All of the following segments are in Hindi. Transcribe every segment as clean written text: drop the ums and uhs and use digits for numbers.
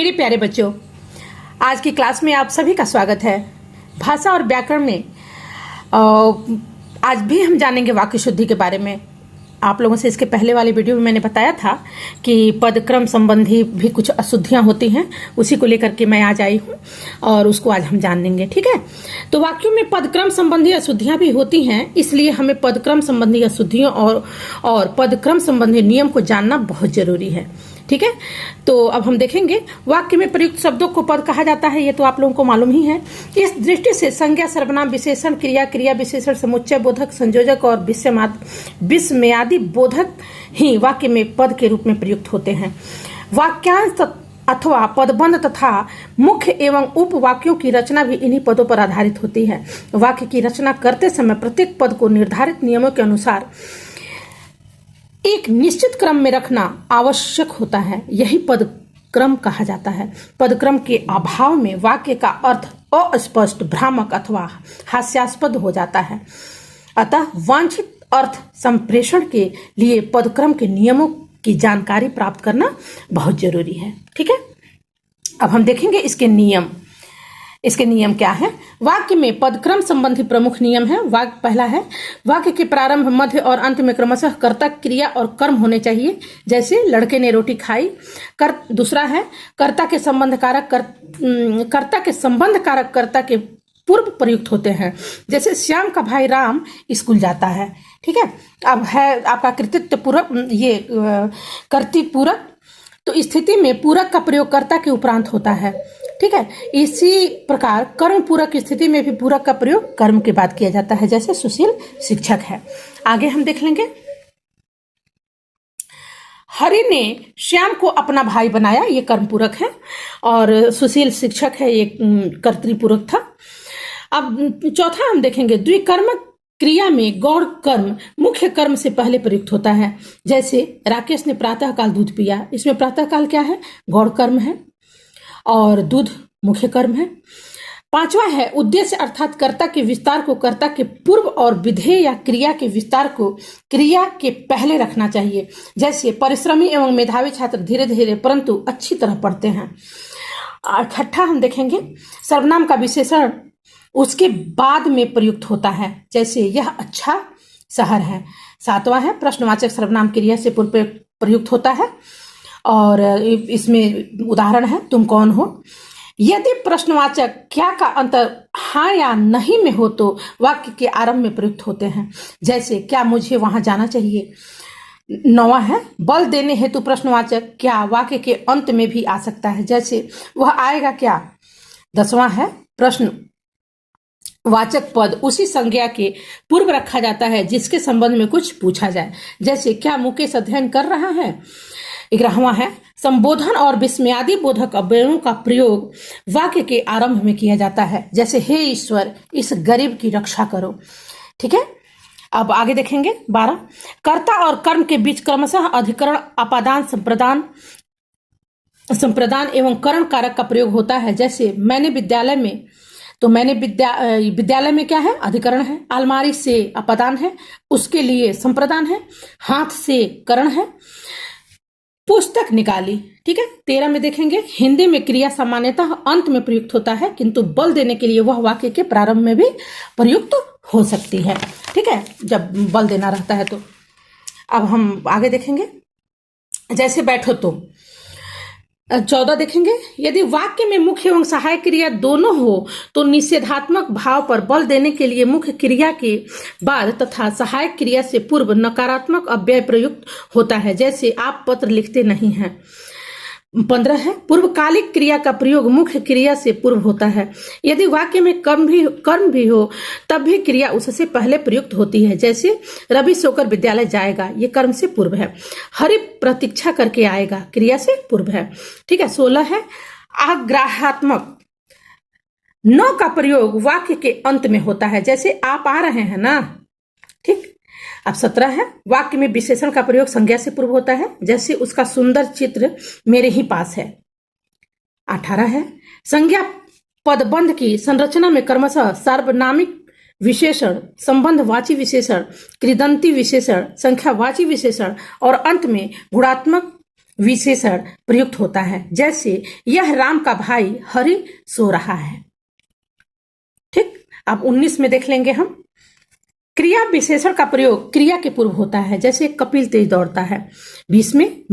मेरे प्यारे बच्चों, आज की क्लास में आप सभी का स्वागत है। भाषा और व्याकरण में आज भी हम जानेंगे वाक्य शुद्धि के बारे में। आप लोगों से इसके पहले वाले वीडियो में मैंने बताया था कि पदक्रम संबंधी भी कुछ अशुद्धियां होती हैं, उसी को लेकर के मैं आज आई हूं और उसको आज हम जान लेंगे। ठीक है, तो वाक्यों में पदक्रम संबंधी अशुद्धियां भी होती हैं, इसलिए हमें पदक्रम संबंधी अशुद्धियों और पदक्रम संबंधी नियम को जानना बहुत जरूरी है। ठीक है, तो अब हम देखेंगे वाक्य में प्रयुक्त शब्दों को पद कहा जाता है, ये तो आप लोगों को मालूम ही है। इस दृष्टि से संज्ञा, सर्वनाम, विशेषण, क्रिया, क्रिया विशेषण, समुच्चय बोधक, संयोजक और विस्मयादि बोधक ही वाक्य में पद के रूप में प्रयुक्त होते हैं। वाक्यांश अथवा पदबंध तथा मुख्य एवं उपवाक्यों की रचना भी इन्हीं पदों पर आधारित होती है। वाक्य की रचना करते समय प्रत्येक पद को निर्धारित नियमों के अनुसार एक निश्चित क्रम में रखना आवश्यक होता है, यही पदक्रम कहा जाता है। पदक्रम के अभाव में वाक्य का अर्थ अस्पष्ट, भ्रामक अथवा हास्यास्पद हो जाता है। अतः वांछित अर्थ संप्रेषण के लिए पदक्रम के नियमों की जानकारी प्राप्त करना बहुत जरूरी है। ठीक है, अब हम देखेंगे इसके नियम। इसके नियम क्या है? वाक्य में पदक्रम संबंधी प्रमुख नियम है। पहला है, वाक्य के प्रारंभ, मध्य और अंत में क्रमशः कर्ता, क्रिया और कर्म होने चाहिए, जैसे लड़के ने रोटी खाई। दूसरा है, कर्ता के संबंध कारक कर्ता के पूर्व प्रयुक्त होते हैं, जैसे श्याम का भाई राम स्कूल जाता है। ठीक है, अब है आपका कृतित्व पूरक, ये कर्तृ पूरक, तो स्थिति में पूरक का प्रयोग कर्ता के उपरांत होता है। ठीक है, इसी प्रकार कर्म पूरक स्थिति में भी पूरक का प्रयोग कर्म के बाद किया जाता है, जैसे सुशील शिक्षक है। आगे हम देख लेंगे। हरि ने श्याम को अपना भाई बनाया, ये कर्म पूरक है, और सुशील शिक्षक है, ये कर्तृपूरक था। अब चौथा हम देखेंगे, द्विकर्म क्रिया में गौड़ कर्म मुख्य कर्म से पहले प्रयुक्त होता है, जैसे राकेश ने प्रातःकाल दूध पिया। इसमें प्रातःकाल क्या है? गौड़ कर्म है और दूध मुख्य कर्म है। पांचवा है, उद्देश्य अर्थात कर्ता के विस्तार को कर्ता के पूर्व और विधेय या क्रिया के विस्तार को क्रिया के पहले रखना चाहिए, जैसे परिश्रमी एवं मेधावी छात्र धीरे धीरे परंतु अच्छी तरह पढ़ते हैं। छठा हम देखेंगे, सर्वनाम का विशेषण उसके बाद में प्रयुक्त होता है, जैसे यह अच्छा शहर है। सातवां है, प्रश्नवाचक सर्वनाम क्रिया से पूर्व प्रयुक्त होता है, और इसमें उदाहरण है, तुम कौन हो। यदि प्रश्नवाचक क्या का अंतर हाँ या नहीं में हो तो वाक्य के आरंभ में प्रयुक्त होते हैं, जैसे क्या मुझे वहां जाना चाहिए। नौवां है, बल देने हेतु प्रश्नवाचक क्या वाक्य के अंत में भी आ सकता है, जैसे वह आएगा क्या। 10वां है, प्रश्न वाचक पद उसी संज्ञा के पूर्व रखा जाता है जिसके संबंध में कुछ पूछा जाए, जैसे क्या मुकेश अध्ययन कर रहा है। 11वां है, संबोधन और विस्मयादि बोधक अव्ययों का प्रयोग वाक्य के आरंभ में किया जाता है, जैसे हे ईश्वर इस गरीब की रक्षा करो। ठीक है, अब आगे देखेंगे। 12, कर्ता और कर्म के बीच क्रमशः अधिकरण, अपादान, संप्रदान एवं करण कारक का प्रयोग होता है, जैसे मैंने विद्यालय में, तो मैंने विद्यालय में क्या है? अधिकरण है। अलमारी से अपादान है, उसके लिए संप्रदान है। हाथ से करण है। पुस्तक निकाली। ठीक है, 13 में देखेंगे, हिंदी में क्रिया सामान्यतः अंत में प्रयुक्त होता है, किंतु बल देने के लिए वह वाक्य के प्रारंभ में भी प्रयुक्त हो सकती है। ठीक है, जब बल देना रहता है तो। अब हम आगे देखेंगे, जैसे बैठो तुम। 14 देखेंगे, यदि वाक्य में मुख्य एवं सहायक क्रिया दोनों हो तो निषेधात्मक भाव पर बल देने के लिए मुख्य क्रिया के बाद तथा सहायक क्रिया से पूर्व नकारात्मक अव्यय प्रयुक्त होता है, जैसे आप पत्र लिखते नहीं हैं। 15 है, पूर्वकालिक क्रिया का प्रयोग मुख्य क्रिया से पूर्व होता है। यदि वाक्य में कर्म भी हो तब भी क्रिया उससे पहले प्रयुक्त होती है, जैसे रवि सोकर विद्यालय जाएगा, ये कर्म से पूर्व है। हरि प्रतीक्षा करके आएगा, क्रिया से पूर्व है। ठीक है, 16 है, आग्रहात्मक न का प्रयोग वाक्य के अंत में होता है, जैसे आप आ रहे हैं ना। ठीक, अब 17 है, वाक्य में विशेषण का प्रयोग संज्ञा से पूर्व होता है, जैसे उसका सुंदर चित्र मेरे ही पास है। 18 है, संज्ञा पदबंध की संरचना में क्रमशः सार्वनामिक विशेषण, संबंधवाची विशेषण, कृदंती विशेषण, संख्यावाची विशेषण और अंत में गुणात्मक विशेषण प्रयुक्त होता है, जैसे यह राम का भाई हरि सो रहा है। ठीक, अब 19 में देख लेंगे हम। क्रिया विशेषण का प्रयोग क्रिया के पूर्व होता है, जैसे कपिल तेज दौड़ता है। 20 में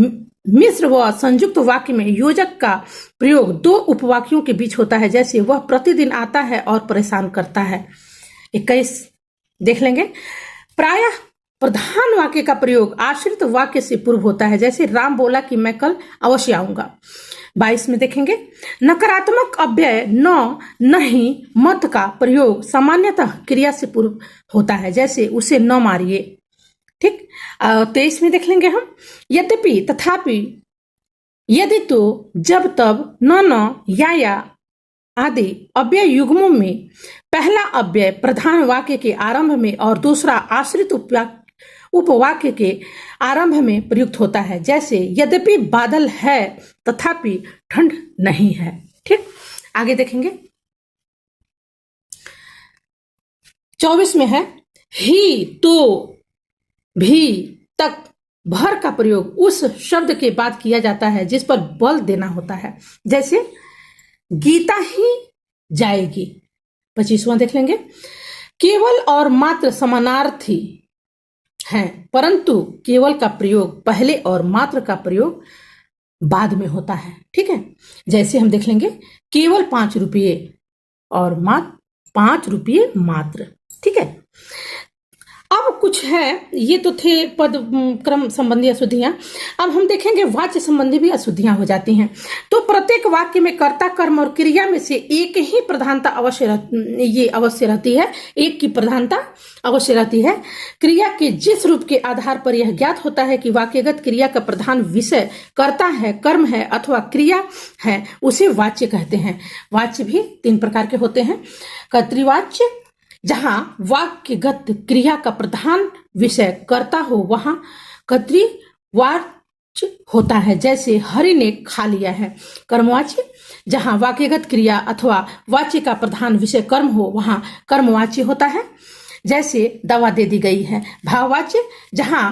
मिश्र व संयुक्त वाक्य में योजक का प्रयोग दो उपवाक्यों के बीच होता है, जैसे वह प्रतिदिन आता है और परेशान करता है। 21 देख लेंगे। प्रायः प्रधान वाक्य का प्रयोग आश्रित वाक्य से पूर्व होता है, जैसे राम बोला कि मैं कल अवश्य आऊंगा। 22 में देखेंगे। नकारात्मक अव्यय न, नहीं, मत का प्रयोग सामान्यतः क्रिया से पूर्व होता है, जैसे उसे न मारिए। ठीक, 23 में देख लेंगे हम। यद्यपि, तथापि, यदि, तो, जब, तब, न, या आदि अव्यय युग्मों में पहला अव्यय प्रधान वाक्य के आरंभ में और दूसरा आश्रित उपवाक्य के आरंभ में प्रयुक्त होता है, जैसे यद्यपि बादल है तथापि ठंड नहीं है। ठीक, आगे देखेंगे। 24 में है। ही, तो, भी, तक, भर का प्रयोग उस शब्द के बाद किया जाता है जिस पर बल देना होता है, जैसे गीता ही जाएगी। 25वां देख लेंगे। केवल और मात्र समानार्थी हैं, परंतु केवल का प्रयोग पहले और मात्र का प्रयोग बाद में होता है। ठीक है, जैसे हम देख लेंगे केवल 5 रुपये और मात्र 5 रुपये मात्र। ठीक है, अब कुछ है, ये तो थे पद क्रम संबंधी अशुद्धियां। अब हम देखेंगे वाच्य संबंधी भी अशुद्धियां हो जाती हैं। तो प्रत्येक वाक्य में कर्ता, कर्म और क्रिया में से एक ही प्रधानता अवश्य रहती है, एक की प्रधानता अवश्य रहती है। क्रिया के जिस रूप के आधार पर यह ज्ञात होता है कि वाक्यगत क्रिया का प्रधान विषय कर्ता है, कर्म है अथवा क्रिया है, उसे वाच्य कहते हैं। वाच्य भी 3 प्रकार के होते हैं। कर्तृवाच्य, जहां वाक्यगत क्रिया का प्रधान विषय कर्ता हो वहां कर्तृवाच्य होता है, जैसे हरि ने खा लिया है। कर्मवाच्य, जहां वाक्यगत क्रिया अथवा वाच्य का प्रधान विषय कर्म हो वहां कर्मवाच्य होता है, जैसे दवा दे दी गई है। भाववाच्य, जहां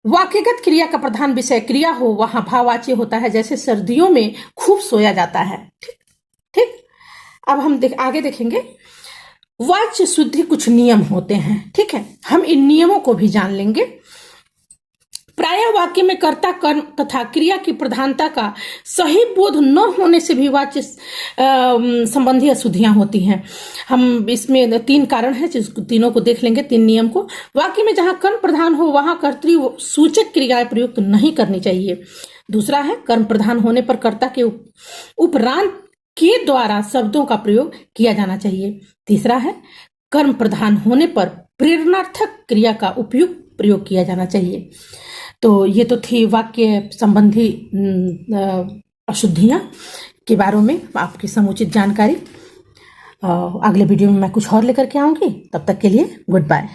वाक्यगत क्रिया का प्रधान विषय क्रिया हो वहां भाववाच्य होता है, जैसे सर्दियों में खूब सोया जाता है। ठीक, अब हम आगे देखेंगे। वाच्य शुद्धि कुछ नियम होते हैं। ठीक है, हम इन नियमों को भी जान लेंगे। प्रायः वाक्य में कर्ता, कर्म तथा क्रिया की प्रधानता का सही बोध न होने से भी वाच्य संबंधी अशुद्धियां होती हैं। हम इसमें 3 कारण हैं, जिसको तीनों को देख लेंगे, 3 नियम को। वाक्य में जहां कर्म प्रधान हो वहां कर्तृ सूचक क्रियाएं प्रयुक्त नहीं करनी चाहिए। दूसरा है, कर्म प्रधान होने पर कर्ता के उपरांत के द्वारा शब्दों का प्रयोग किया जाना चाहिए। तीसरा है, कर्म प्रधान होने पर प्रेरणार्थक क्रिया का उपयुक्त प्रयोग किया जाना चाहिए। तो ये तो थी वाक्य संबंधी अशुद्धियां के बारे में आपकी समुचित जानकारी। अगले वीडियो में मैं कुछ और लेकर के आऊंगी। तब तक के लिए गुड बाय।